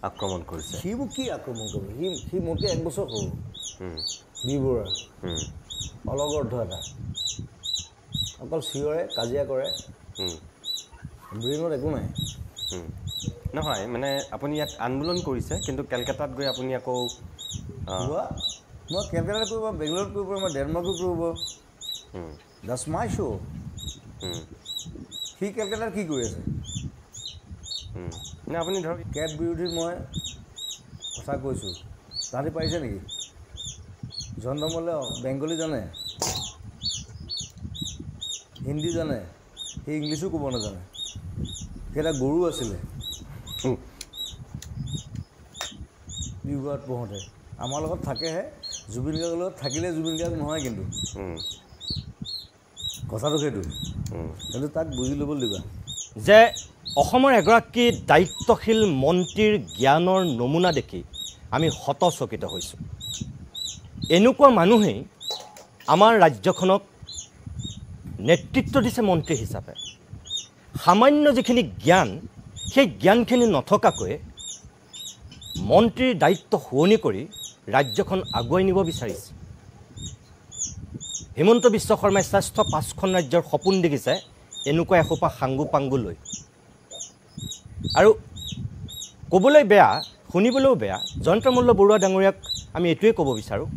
আক্ৰমণ কৰিছে সি মোক কি আক্ৰমণ কৰিব সি মোতকৈ 1 বছৰ সৰু বি বৰুৱা অলগৰ্ধ এটা অকল চিঞৰে কাজিয়া কৰে ব্ৰেইনত একো নাই নহয় মানে আপুনি ইয়াত আন্দোলন কৰিছে কিন্তু কেলকাতাত গৈ আপুনি আকৌ মই কেলকাতাত কৰিব বেংগলোৰত কৰিব মই ডেনমাৰ্কত কৰিব দাটছ মাই শ্ব' সি কেলকাতাত কি কৰি আছে নে আপুনি ধৰক কেব বিৰোধী মই কথা কৈছোঁ তাহাঁতি পাৰিছে নেকি জন্মলে বেংগলী জানে হিন্দী জানে সি ইংলিছো ক'ব নাজানে সেইটা গৰু আছিলে বিহুৱাত পঢ়োঁতে আমাৰ লগত থাকেহে জুবিন গাৰ্গৰ লগত থাকিলে জুবিন গাৰ্গ নহয় কিন্তু কথাটো সেইটো কিন্তু তাক বুজি ল'বলৈ দিবা যে অসমৰ এগৰাকী দায়িত্বশীল মন্ত্ৰীৰ জ্ঞানৰ নমুনা দেখি আমি হতচকিত হৈছোঁ এনেকুৱা মানুহেই আমাৰ ৰাজ্যখনক নেতৃত্ব দিছে মন্ত্ৰী হিচাপে সামান্য যিখিনি জ্ঞান সেই জ্ঞানখিনি নথকাকৈ মন্ত্ৰীৰ দায়িত্ব শুৱনি কৰি ৰাজ্যখন আগুৱাই নিব বিচাৰিছে হিমন্ত বিশ্ব শৰ্মাই শ্ৰেষ্ঠ 5খন ৰাজ্যৰ সপোন দেখিছে এনেকুৱা এসোপা সাংগু পাংগু লৈ আৰু ক'বলৈ বেয়া শুনিবলৈও বেয়া জয়ন্ত মল্ল বৰুৱা ডাঙৰীয়াক আমি এইটোৱে ক'ব বিচাৰোঁ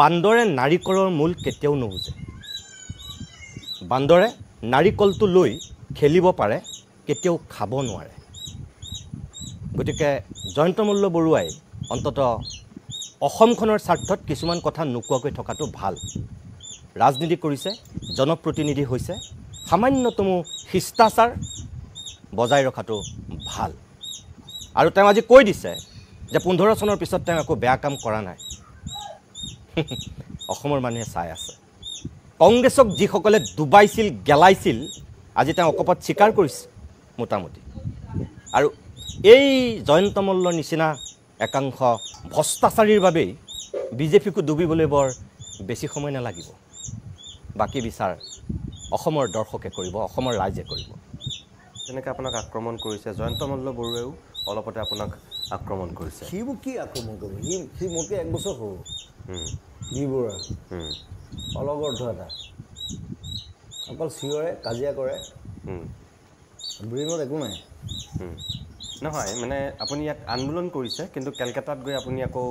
বান্দৰে নাৰিকলৰ মূল কেতিয়াও নুবুজে বান্দৰে নাৰিকলটো লৈ খেলিব পাৰে কেতিয়াও খাব নোৱাৰে গতিকে জয়ন্ত মল্ল বৰুৱাই অন্ততঃ অসমখনৰ স্বাৰ্থত কিছুমান কথা নোকোৱাকৈ থকাটো ভাল ৰাজনীতি কৰিছে জনপ্ৰতিনিধি হৈছে সামান্যতম শিষ্টাচাৰ বজাই ৰখাটো ভাল আৰু তেওঁ আজি কৈ দিছে যে 15 চনৰ পিছত তেওঁ একো বেয়া কাম কৰা নাই অসমৰ মানুহে চাই আছে কংগ্ৰেছক যিসকলে ডুবাইছিল গেলাইছিল আজি তেওঁ অকপত স্বীকাৰ কৰিছে মোটামুটি আৰু এই জয়ন্ত মল্লৰ নিচিনা একাংশ ভ্ৰষ্টাচাৰীৰ বাবেই বিজেপিকো ডুবিবলৈ বৰ বেছি সময় নালাগিব বাকী বিচাৰ অসমৰ দৰ্শকে কৰিব অসমৰ ৰাইজে কৰিব যেনেকৈ আপোনাক আক্ৰমণ কৰিছে জয়ন্ত মল্ল বৰুৱাইও অলপতে আপোনাক আক্ৰমণ কৰিছে সি মোক কি আক্ৰমণ কৰিব সি মোতকৈ 1 বছৰ সৰু বি বৰুৱা অলগৰ্ধ এটা অকল চিঞৰে কাজিয়া কৰে ব্ৰেইনত একো নাই নহয় মানে আপুনি ইয়াত আন্দোলন কৰিছে কিন্তু কেলকাতাত গৈ আপুনি আকৌ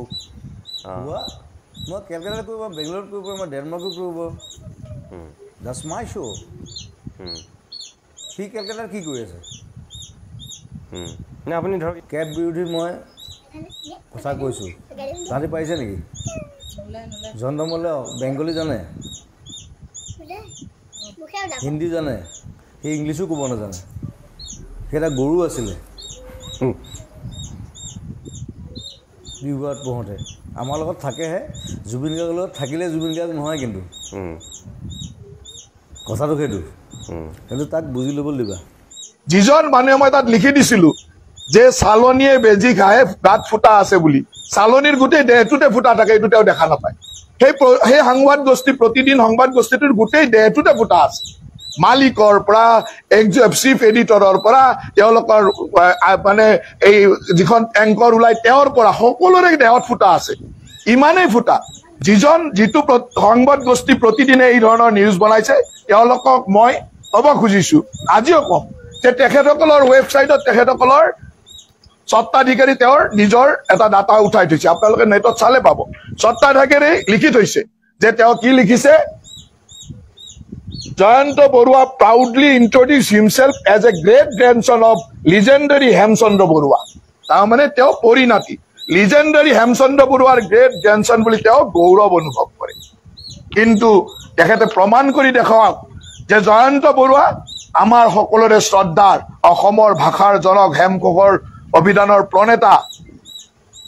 মই কেলকাতাত কৰিব বেংগলোৰত কৰিব মই ডেনমাৰ্কত কৰিব দাটছ মাই শ্ব' সি কেলকাতাত কি কৰি আছে নে আপুনি ধৰক কেব বিৰোধী মই কথা কৈছোঁ তাহাঁতি পাৰিছে নেকি জন্মলে বেংগলী জানে হিন্দী জানে সি ইংলিছো ক'ব নাজানে সেইটা গৰু আছিলে বিহুৱাত পঢ়োঁতে আমাৰ লগত থাকেহে জুবিন গাৰ্গৰ লগত থাকিলে জুবিন গাৰ্গ নহয় কিন্তু কথাটো সেইটো কিন্তু তাক বুজি ল'বলৈ দিবা যিজন মানুহে মই তাত লিখি দিছিলোঁ যে চালনীয়ে বেজি খাই গাত ফুটা আছে বুলি চালনীৰ গোটেই দেহটোতে ফুটা থাকে এইটো তেওঁ দেখা নাপায় সেই সংবাদ গোষ্ঠী প্ৰতিদিন সংবাদ গোষ্ঠীটোৰ গোটেই দেহটোতে ফুটা আছে মালিকৰ পৰা চিফ এডিটৰৰ পৰা তেওঁলোকৰ মানে এই যিখন এংকৰ ওলাই তেওঁৰ পৰা সকলোৰে দেহত ফুটা আছে ইমানেই ফুটা যিটো সংবাদ গোষ্ঠী প্ৰতিদিনে এই ধৰণৰ নিউজ বনাইছে তেওঁলোকক মই ক'ব খুজিছোঁ আজিও ক'ম যে তেখেতসকলৰ ৱেবছাইটত তেখেতসকলৰ স্বত্বাধিকাৰী তেওঁৰ নিজৰ এটা ডাটা উঠাই থৈছে আপোনালোকে নেটত চালে পাব স্বত্বাধিকাৰী লিখি থৈছে যে তেওঁ কি লিখিছে Jayanta Barua proudly introduced himself as a great grandson of legendary Hemchandra Barua তাৰমানে তেওঁ পৰিণাতি legendary হেমচন্দ্ৰ বৰুৱাৰ গ্ৰেট গ্ৰেণ্ডসন বুলি তেওঁ গৌৰৱ অনুভৱ কৰে কিন্তু তেখেতে প্ৰমাণ কৰি দেখাওক যে জয়ন্ত বৰুৱা আমাৰ সকলোৰে শ্ৰদ্ধাৰ অসমৰ ভাষাৰ জনক হেমকোষৰ অভিধানৰ প্ৰণেতা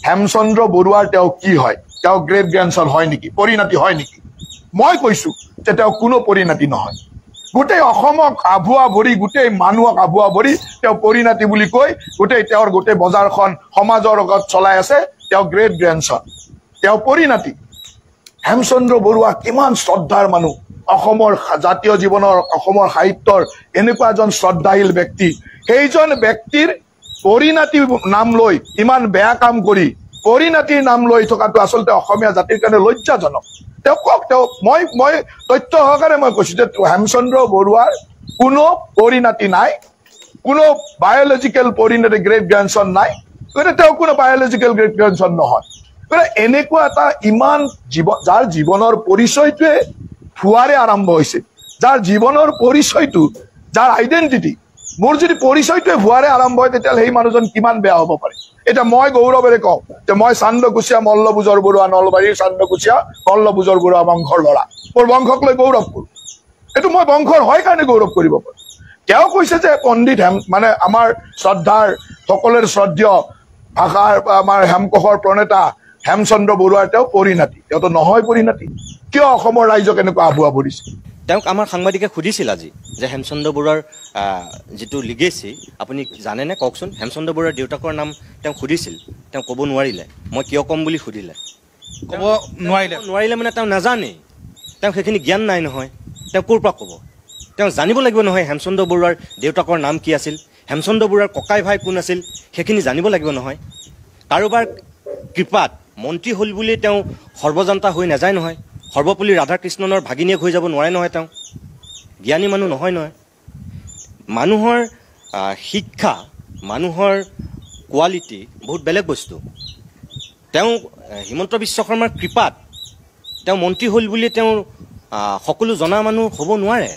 হেমচন্দ্ৰ বৰুৱাৰ তেওঁ কি হয় তেওঁ গ্ৰেট গ্ৰেণ্ডসন হয় নেকি পৰিণাতি হয় নেকি মই কৈছো যে তেওঁ কোনো পৰিণাতি নহয় গোটেই অসমক আভুৱা ভৰি গোটেই মানুহক আভুৱা ভৰি তেওঁ পৰিণাতি বুলি কৈ তেওঁৰ গোটেই বজাৰখন সমাজৰ লগত চলাই আছে তেওঁ গ্ৰেট গ্ৰেণ্ডসন তেওঁ পৰিণাতি হেমচন্দ্ৰ বৰুৱা কিমান শ্ৰদ্ধাৰ মানুহ অসমৰ জাতীয় জীৱনৰ অসমৰ সাহিত্যৰ এনেকুৱা এজন শ্ৰদ্ধাশীল ব্যক্তি সেইজন ব্যক্তিৰ পৰিণাতি নাম লৈ ইমান বেয়া কাম কৰি পৰিণাতিৰ নাম লৈ থকাটো আচলতে অসমীয়া জাতিৰ কাৰণে লজ্জাজনক। তেওঁ কওক, মই তথ্য সহকাৰে মই কৈছো যে হেমচন্দ্ৰ বৰুৱাৰ কোনো পৰিণাতি নাই, কোনো বায়'লজিকেল পৰিণাতি গ্ৰেট গ্ৰেণ্ডছন নাই, গতিকে তেওঁ কোনো বায়'লজিকেল গ্ৰেট গ্ৰেণ্ডছন নহয়। গতিকে এনেকুৱা এটা ইমান যাৰ জীৱনৰ পৰিচয়টোৱে ভুৱাৰে আৰম্ভ হৈছে, যাৰ জীৱনৰ পৰিচয়টো, যাৰ আইডেণ্টিটি, মোৰ যদি পৰিচয়টোৱে ভুৱাৰে আৰম্ভ হয় তেতিয়াহ'লে সেই মানুহজন কিমান বেয়া হ'ব পাৰে। এতিয়া মই গৌৰৱেৰে কওঁ যে মই চান্দকুচীয়া মল্লভোজৰ বৰুৱা, নলবাৰীৰ চান্দকুচীয়া মল্লভোজৰ বৰুৱা বংশৰ ল'ৰা, মোৰ বংশক লৈ গৌৰৱ কৰোঁ। এইটো মই বংশৰ হয় কাৰণে গৌৰৱ কৰিব পাৰোঁ। তেওঁ কৈছে যে পণ্ডিত মানে আমাৰ শ্ৰদ্ধাৰ সকলোৰে শ্ৰদ্ধেয় ভাষাৰ আমাৰ হেমকোষৰ প্ৰণেতা হেমচন্দ্ৰ বৰুৱাৰ তেওঁ পৰিণাতি, তেওঁতো নহয় পৰিণাতি। কিয় অসমৰ ৰাইজক এনেকুৱা আবুৱা পৰিছে? তেওঁক আমাৰ সাংবাদিকে সুধিছিল আজি যে হেমচন্দ্ৰ বৰুৱাৰ যিটো লিগেচি আপুনি জানেনে কওকচোন। হেমচন্দ্ৰ বৰুৱাৰ দেউতাকৰ নাম তেওঁক সুধিছিল, তেওঁ ক'ব নোৱাৰিলে। মই কিয় ক'ম বুলি সুধিলে, ক'ব নোৱাৰিলে মানে তেওঁ নাজানেই, তেওঁ সেইখিনি জ্ঞান নাই নহয়, তেওঁ ক'ৰ পৰা ক'ব? তেওঁ জানিব লাগিব নহয় হেমচন্দ্ৰ বৰুৱাৰ দেউতাকৰ নাম কি আছিল, হেমচন্দ্ৰ বৰুৱাৰ ককাই ভাই কোন আছিল, সেইখিনি জানিব লাগিব নহয়। কাৰোবাৰ কৃপাত মন্ত্ৰী হ'ল বুলি তেওঁ সৰ্বজান্তা হৈ নাযায় নহয়, সৰ্বপল্লী ৰাধাকৃষ্ণনৰ ভাগিনীয়েক হৈ যাব নোৱাৰে নহয়, তেওঁ জ্ঞানী মানুহ নহয় নহয়। মানুহৰ শিক্ষা, মানুহৰ কোৱালিটি বহুত বেলেগ বস্তু। তেওঁ হিমন্ত বিশ্ব শৰ্মাৰ কৃপাত তেওঁ মন্ত্ৰী হ'ল বুলি তেওঁ সকলো জনা মানুহ হ'ব নোৱাৰে,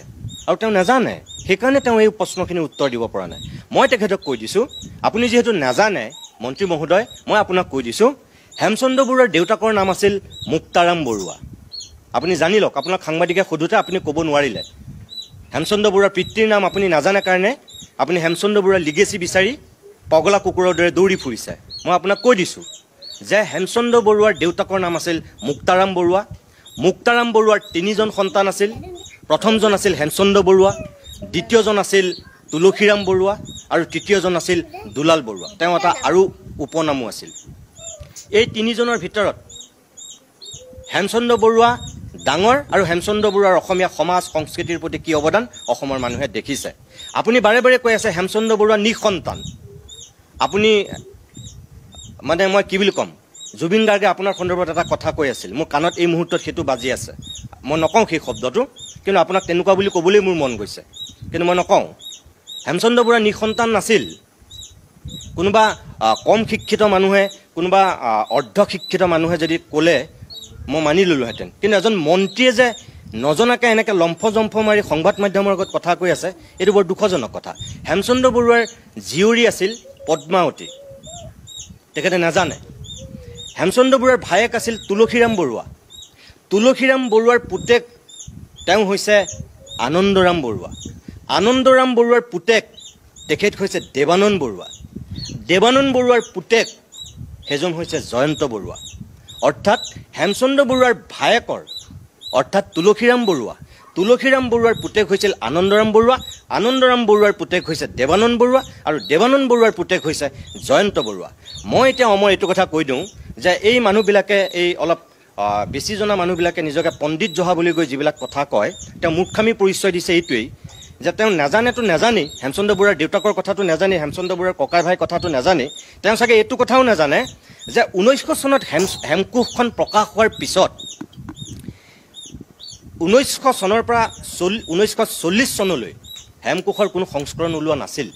আৰু তেওঁ নাজানে, সেইকাৰণে তেওঁ এই প্ৰশ্নখিনিৰ উত্তৰ দিব পৰা নাই। মই তেখেতক কৈ দিছোঁ, আপুনি যিহেতু নাজানে মন্ত্ৰী মহোদয়, মই আপোনাক কৈ দিছোঁ হেমচন্দ্ৰ বৰুৱাৰ দেউতাকৰ নাম আছিল মুক্তাৰাম বৰুৱা। আপুনি জানি লওক, আপোনাক সাংবাদিকে সোধোতে আপুনি ক'ব নোৱাৰিলে। হেমচন্দ্ৰ বৰুৱাৰ পিতৃৰ নাম আপুনি নাজানে কাৰণে আপুনি হেমচন্দ্ৰ বৰুৱাৰ লিগেচি বিচাৰি পগলা কুকুৰৰ দৰে দৌৰি ফুৰিছে। মই আপোনাক কৈ দিছোঁ যে হেমচন্দ্ৰ বৰুৱাৰ দেউতাকৰ নাম আছিল মুক্তাৰাম বৰুৱা। মুক্তাৰাম বৰুৱাৰ 3জন সন্তান আছিল। প্ৰথমজন আছিল হেমচন্দ্ৰ বৰুৱা, দ্বিতীয়জন আছিল তুলসীৰাম বৰুৱা, আৰু তৃতীয়জন আছিল দুলাল বৰুৱা। তেওঁ এটা আৰু উপনামো আছিল। এই 3জনৰ ভিতৰত হেমচন্দ্ৰ বৰুৱা ডাঙৰ, আৰু হেমচন্দ্ৰ বৰুৱাৰ অসমীয়া সমাজ সংস্কৃতিৰ প্ৰতি কি অৱদান অসমৰ মানুহে দেখিছে। আপুনি বাৰে বাৰে কৈ আছে হেমচন্দ্ৰ বৰুৱা নিঃসন্তান। আপুনি মানে মই কি বুলি ক'ম, জুবিন গাৰ্গে আপোনাৰ সন্দৰ্ভত এটা কথা কৈ আছিল, মোৰ কাণত এই মুহূৰ্তত সেইটো বাজি আছে। মই নকওঁ সেই শব্দটো, কিন্তু আপোনাক তেনেকুৱা বুলি ক'বলৈ মোৰ মন গৈছে, কিন্তু মই নকওঁ। হেমচন্দ্ৰ বৰুৱা নিঃসন্তান নাছিল। কোনোবা কম শিক্ষিত মানুহে, কোনোবা অৰ্ধ শিক্ষিত মানুহে যদি ক'লে মই মানি ল'লোহেঁতেন, কিন্তু এজন মন্ত্ৰীয়ে যে নজনাকৈ এনেকৈ লম্ফ জম্ফ মাৰি সংবাদ মাধ্যমৰ আগত কথা কৈ আছে, এইটো বৰ দুখজনক কথা। হেমচন্দ্ৰ বৰুৱাৰ জীয়ৰী আছিল পদ্মাৱতী, তেখেতে নাজানে। হেমচন্দ্ৰ বৰুৱাৰ ভায়েক আছিল তুলসীৰাম বৰুৱা। তুলসীৰাম বৰুৱাৰ পুতেক তেওঁ হৈছে আনন্দৰাম বৰুৱা। আনন্দৰাম বৰুৱাৰ পুতেক তেখেত হৈছে দেৱানন্দ বৰুৱা। দেৱানন্দ বৰুৱাৰ পুতেক সেইজন হৈছে জয়ন্ত বৰুৱা। অৰ্থাৎ হেমচন্দ্ৰ বৰুৱাৰ ভায়েকৰ, অৰ্থাৎ তুলসীৰাম বৰুৱা, তুলসীৰাম বৰুৱাৰ পুতেক হৈছিল আনন্দৰাম বৰুৱা, আনন্দৰাম বৰুৱাৰ পুতেক হৈছে দেৱানন্দ বৰুৱা, আৰু দেৱানন্দ বৰুৱাৰ পুতেক হৈছে জয়ন্ত বৰুৱা। মই এতিয়া এইটো কথা কৈ দিওঁ যে এই মানুহবিলাকে, এই অলপ বেছি জনা মানুহবিলাকে নিজকে পণ্ডিত জহা বুলি কৈ যিবিলাক কথা কয়, তেওঁ মূৰ্খামি পৰিচয় দিছে এইটোৱেই যে তেওঁ নাজানেতো নাজানেই, হেমচন্দ্ৰ বৰুৱাৰ দেউতাকৰ কথাটো নাজানেই, হেমচন্দ্ৰ বৰুৱাৰ ককাই ভাই কথাটো নাজানেই। তেওঁ চাগে এইটো কথাও নাজানে যে 1900 চনত হেমকোষখন প্ৰকাশ হোৱাৰ পিছত 1900 চনৰ পৰা 1940 চনলৈ হেমকোষৰ কোনো সংস্কৰণ ওলোৱা নাছিল।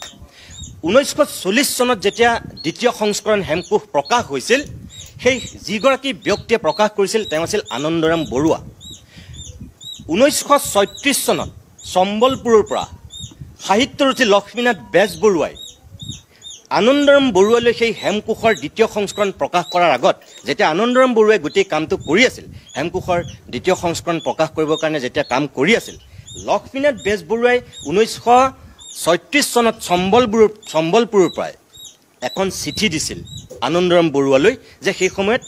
1940 চনত যেতিয়া দ্বিতীয় সংস্কৰণ হেমকোষ প্ৰকাশ হৈছিল, সেই যিগৰাকী ব্যক্তিয়ে প্ৰকাশ কৰিছিল তেওঁ আছিল আনন্দৰাম বৰুৱা। 1936 চনত চম্বলপুৰৰ পৰা সাহিত্যৰথী লক্ষ্মীনাথ বেজবৰুৱাই আনন্দৰাম বৰুৱালৈ সেই হেমকোষৰ দ্বিতীয় সংস্কৰণ প্ৰকাশ কৰাৰ আগত, যেতিয়া আনন্দৰাম বৰুৱাই গোটেই কামটো কৰি আছিল, হেমকোষৰ দ্বিতীয় সংস্কৰণ প্ৰকাশ কৰিবৰ কাৰণে যেতিয়া কাম কৰি আছিল, লক্ষ্মীনাথ বেজবৰুৱাই 1936 চনত চম্বলপুৰৰ পৰাই এখন চিঠি দিছিল আনন্দৰাম বৰুৱালৈ যে সেই সময়ত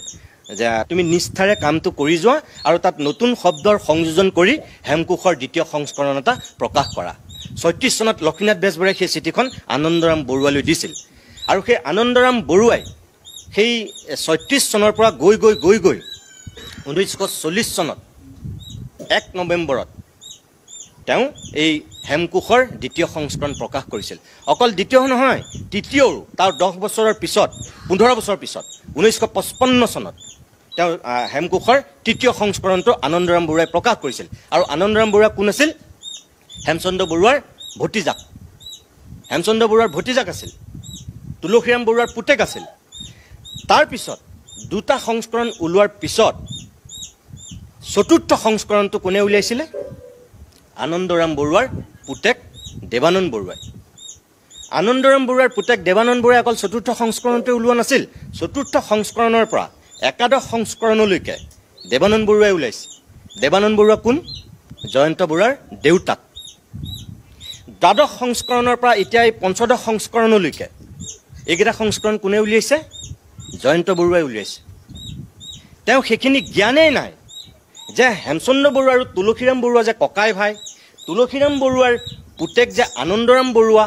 যে তুমি নিষ্ঠাৰে কামটো কৰি যোৱা আৰু তাত নতুন শব্দৰ সংযোজন কৰি হেমকোষৰ দ্বিতীয় সংস্কৰণ এটা প্ৰকাশ কৰা। 36 চনত লক্ষ্মীনাথ বেজবৰুৱাই সেই চিঠিখন আনন্দৰাম বৰুৱালৈ দিছিল, আৰু সেই আনন্দৰাম বৰুৱাই সেই 36 চনৰ পৰা গৈ 1940 চনত 1 নৱেম্বৰত তেওঁ এই হেমকোষৰ দ্বিতীয় সংস্কৰণ প্ৰকাশ কৰিছিল অকল দ্বিতীয় নহয় তৃতীয়ৰো তাৰ 10 বছৰৰ পিছত 15 বছৰ পিছত 1955 চনত তেওঁ হেমকোষৰ তৃতীয় সংস্কৰণটো আনন্দৰাম বৰুৱাই প্ৰকাশ কৰিছিল আৰু আনন্দৰাম বৰুৱা কোন আছিল হেমচন্দ্ৰ বৰুৱাৰ ভতিজাক হেমচন্দ্ৰ বৰুৱাৰ ভতিজাক আছিল তুলসীৰাম বৰুৱাৰ পুতেক আছিল তাৰ পিছত দুটা সংস্কৰণ ওলোৱাৰ পিছত চতুৰ্থ সংস্কৰণটো কোনে উলিয়াইছিলে আনন্দৰাম বৰুৱাৰ পুতেক দেৱানন্দ বৰুৱাই আনন্দৰাম বৰুৱাৰ পুতেক দেৱানন্দ বৰুৱাই অকল চতুৰ্থ সংস্কৰণটো ওলোৱা নাছিল চতুৰ্থ সংস্কৰণৰ পৰা একাদশ সংস্কৰণলৈকে দেৱানন্দ বৰুৱাই ওলাইছে দেৱানন্দ বৰুৱা কোন জয়ন্ত বৰুৱাৰ দেউতাক দ্বাদশ সংস্কৰণৰ পৰা এতিয়া এই পঞ্চদশ সংস্কৰণলৈকে এইকেইটা সংস্কৰণ কোনে উলিয়াইছে জয়ন্ত বৰুৱাই উলিয়াইছে তেওঁ সেইখিনি জ্ঞানেই নাই যে হেমচন্দ্ৰ বৰুৱা আৰু তুলসীৰাম বৰুৱা যে ককাই ভাই তুলসীৰাম বৰুৱাৰ পুতেক যে আনন্দৰাম বৰুৱা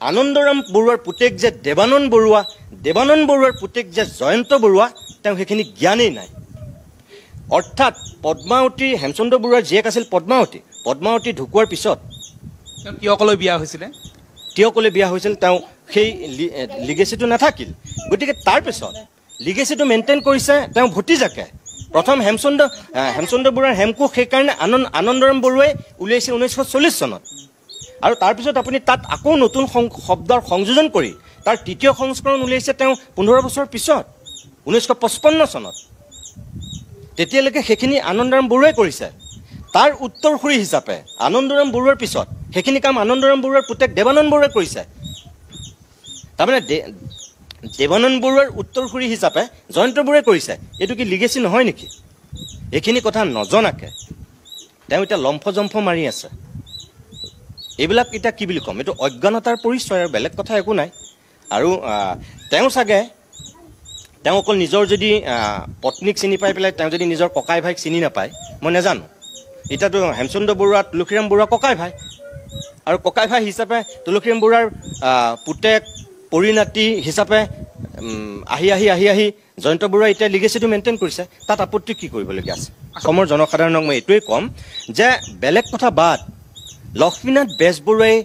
আনন্দৰাম বৰুৱাৰ পুতেক যে দেৱানন্দ বৰুৱা দেৱানন্দ বৰুৱাৰ পুতেক যে জয়ন্ত বৰুৱা তেওঁ সেইখিনি জ্ঞানেই নাই অৰ্থাৎ পদ্মাৱতী হেমচন্দ্ৰ বৰুৱাৰ জীয়েক আছিল পদ্মাৱতী ঢুকোৱাৰ পিছত তেওঁ তিয়কলৈ বিয়া হৈছিলে তিয়কলৈ বিয়া হৈছিল তেওঁ সেই লিগেচিটো নাথাকিল গতিকে তাৰপিছত লিগেচিটো মেইনটেইন কৰিছে তেওঁ ভতিজাকে প্ৰথম হেমচন্দ্ৰ বৰুৱাৰ হেমকোষ সেইকাৰণে আনন্দৰাম বৰুৱাই উলিয়াইছে 1940 চনত আৰু তাৰপিছত আপুনি তাত আকৌ নতুন শব্দৰ সংযোজন কৰি তাৰ তৃতীয় সংস্কৰণ উলিয়াইছে তেওঁ 15 বছৰ পিছত 1955 চনত তেতিয়ালৈকে সেইখিনি আনন্দৰাম বৰুৱাই কৰিছে তাৰ উত্তৰসূৰী হিচাপে আনন্দৰাম বৰুৱাৰ পিছত সেইখিনি কাম আনন্দৰাম বৰুৱাৰ পুতেক দেৱানন্দ বৰুৱাই কৰিছে তাৰমানে দেৱানন্দ বৰুৱাৰ উত্তৰসূৰী হিচাপে জয়ন্ত বৰুৱাই কৰিছে এইটো কি লিগেচি নহয় নেকি এইখিনি কথা নজনাকে তেওঁ এতিয়া লম্ফজম্ফ মাৰি আছে এইবিলাক এতিয়া কি বুলি ক'ম এইটো অজ্ঞানতাৰ পৰিচয় আৰু বেলেগ কথা একো নাই আৰু তেওঁ চাগে তেওঁ অকল নিজৰ যদি পত্নীক চিনি পাই পেলাই তেওঁ যদি নিজৰ ককাই ভাইক চিনি নাপায় মই নাজানো এতিয়াতো হেমচন্দ্ৰ বৰুৱা তুলসীৰাম বৰুৱা ককাই ভাই আৰু ককাই ভাই হিচাপে তুলসীৰাম বৰুৱাৰ পুতেক পৰিণাতি হিচাপে আহি জয়ন্ত বৰুৱাই এতিয়া লিগেচিটো মেইনটেইন কৰিছে তাত আপত্তি কি কৰিবলগীয়া আছে অসমৰ জনসাধাৰণক মই এইটোৱেই ক'ম যে বেলেগ কথা বাদ লক্ষ্মীনাথ বেজবৰুৱাই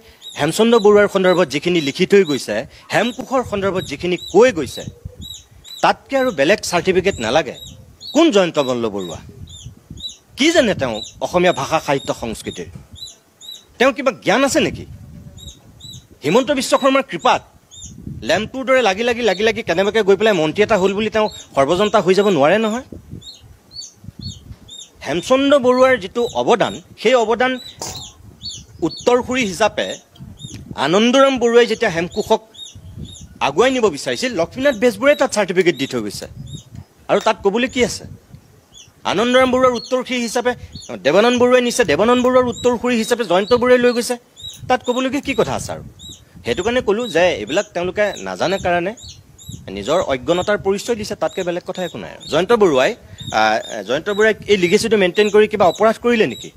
হেমচন্দ্ৰ বৰুৱাৰ সন্দৰ্ভত যিখিনি লিখি থৈ গৈছে হেমকোষৰ সন্দৰ্ভত যিখিনি কৈ গৈছে তাতকৈ আৰু বেলেগ চাৰ্টিফিকেট নালাগে কোন জয়ন্ত মল্ল বৰুৱা কি জানে তেওঁ অসমীয়া ভাষা সাহিত্য সংস্কৃতিৰ তেওঁ কিবা জ্ঞান আছে নেকি হিমন্ত বিশ্ব শৰ্মাৰ কৃপাত লেম্পটোৰ দৰে লাগি লাগি কেনেবাকৈ গৈ পেলাই মন্ত্ৰী এটা হ'ল বুলি তেওঁ সৰ্বজনতা হৈ যাব নোৱাৰে নহয় হেমচন্দ্ৰ বৰুৱাৰ যিটো অৱদান সেই অৱদান উত্তৰসূৰী হিচাপে আনন্দৰাম বৰুৱাই যেতিয়া হেমকোষক আগুৱাই নিব বিচাৰিছিল লক্ষ্মীনাথ বেজবৰুৱাই তাত চাৰ্টিফিকেট দি থৈ গৈছে আৰু তাত ক'বলৈ কি আছে আনন্দৰাম বৰুৱাৰ উত্তৰসূৰী হিচাপে দেৱানন্দ বৰুৱাই নিছে দেৱানন্দ বৰুৱাৰ উত্তৰসূৰী হিচাপে জয়ন্ত বৰুৱাই লৈ গৈছে তাত ক'বলগীয়া কি কথা আছে আৰু সেইটো কাৰণে ক'লোঁ যে এইবিলাক তেওঁলোকে নাজানে কাৰণে নিজৰ অজ্ঞানতাৰ পৰিচয় দিছে তাতকৈ বেলেগ কথা একো নাই জয়ন্ত বৰুৱাই এই লিগেচিটো মেইনটেইন কৰি কিবা অপৰাধ কৰিলে নেকি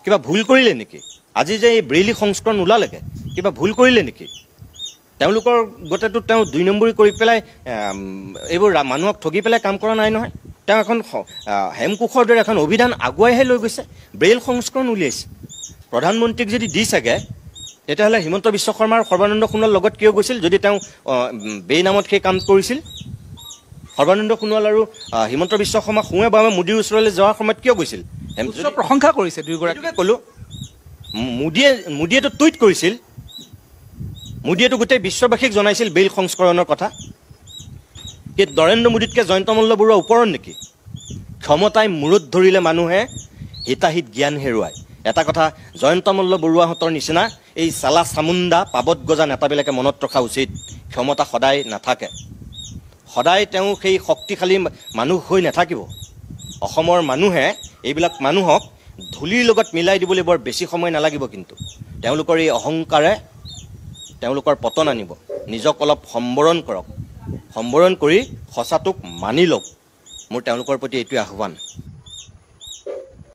কিবা ভুল কৰিলে নেকি আজি যে এই ব্ৰেইলি সংস্কৰণ ওলালেগে কিবা ভুল কৰিলে নেকি তেওঁলোকৰ গোটেইটো তেওঁ 2 নম্বৰী কৰি পেলাই এইবোৰ মানুহক ঠগি পেলাই কাম কৰা নাই নহয় তেওঁ এখন হেমকোষৰ দৰে এখন অভিধান আগুৱাইহে লৈ গৈছে ব্ৰেইল সংস্কৰণ উলিয়াইছে প্ৰধানমন্ত্ৰীক যদি দি চাগে তেতিয়াহ'লে হিমন্ত বিশ্ব শৰ্মা আৰু সৰ্বানন্দ সোণোৱাল লগত কিয় গৈছিল যদি তেওঁ বে নামত সেই কাম কৰিছিল সৰ্বানন্দ সোণোৱাল আৰু হিমন্ত বিশ্ব শৰ্মা সোঁৱে বামে মোদীৰ ওচৰলৈ যোৱাৰ সময়ত কিয় গৈছিল প্ৰশংসা কৰিছে দুয়োগৰাকীকে ক'লোঁ মোদীয়েতো টুইট কৰিছিল মোদীয়েতো গোটেই বিশ্ববাসীক জনাইছিল বেইল সংস্কৰণৰ কথা কি নৰেন্দ্ৰ মোদীতকৈ জয়ন্ত মল্ল বৰুৱা ওপৰত নেকি ক্ষমতাই মূৰত ধৰিলে মানুহে হিতাহিত জ্ঞান হেৰুৱায় এটা কথা জয়ন্ত মল্ল বৰুৱাহঁতৰ নিচিনা এই চালা চামুণ্ডা পাবত গজা নেতাবিলাকে মনত ৰখা উচিত ক্ষমতা সদায় নাথাকে সদায় তেওঁ সেই শক্তিশালী মানুহ হৈ নাথাকিব অসমৰ মানুহে এইবিলাক মানুহক ধূলিৰ লগত মিলাই দিবলৈ বৰ বেছি সময় নালাগিব কিন্তু তেওঁলোকৰ এই অহংকাৰে তেওঁলোকৰ পতন আনিব নিজক অলপ সম্বৰণ কৰক সম্বৰণ কৰি সঁচাটোক মানি লওক মোৰ তেওঁলোকৰ প্ৰতি এইটোৱে আহ্বান